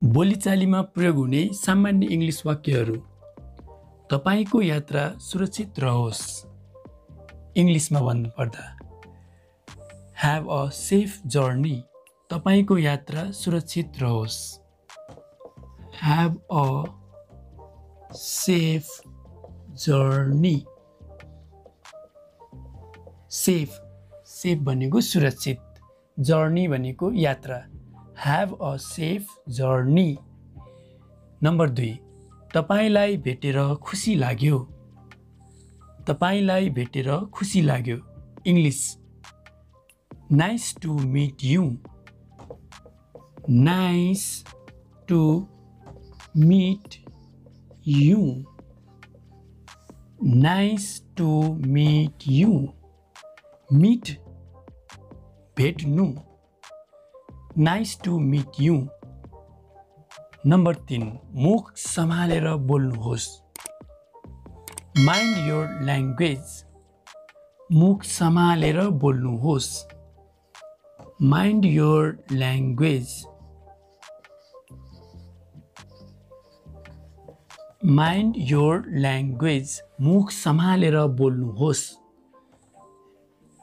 बोलीचालीमा प्रयोग हुने सामान्य इङ्ग्लिस वाक्यहरू। तपाईको यात्रा सुरक्षित रहोस्। इङ्ग्लिसमा भन्नुपर्दा Have a safe journey. तपाईको यात्रा सुरक्षित रहोस्। Have a safe journey. Safe भनेको सुरक्षित, journey भनेको यात्रा। Have a safe journey. Number 2, तपाईलाई भेटेर खुसी लाग्यो। तपाईलाई भेटेर खुसी लाग्यो। English Nice to meet you. Nice to meet you. Nice to meet you. Meet भेट्नु। Nice to meet you. Number 3, मुख सम्हालेर बोल्नुहोस्। Mind your language. मुख सम्हालेर बोल्नुहोस्। Mind your language. Mind your language. मुख सम्हालेर बोल्नुहोस्।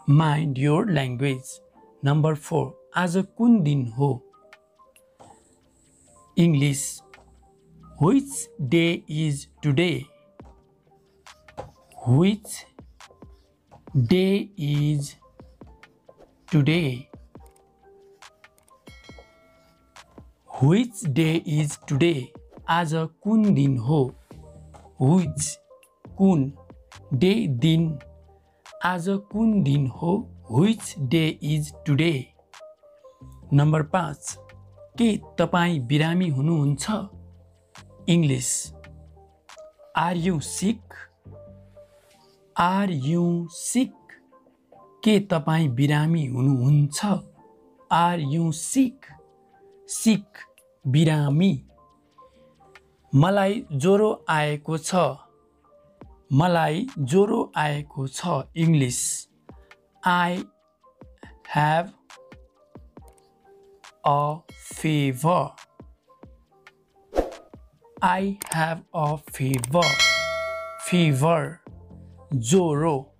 Mind your language. नम्बर 4, आज कुन दिन हो? English Which day is today? Which day is today? Which day is today? आज कुन दिन हो? Which कुन day दिन आज कुन दिन हो? Which day is today? Number 5, के तपाई बिरामी हुनुहुन्छ? English Are you sick? Are you sick? के तपाई बिरामी हुनुहुन्छ? Are you sick? Sick बिरामी। मलाई ज्वरो आएको छ। मलाई ज्वरो आएको छ। English I have a fever. I have a fever. Fever ज्वरो।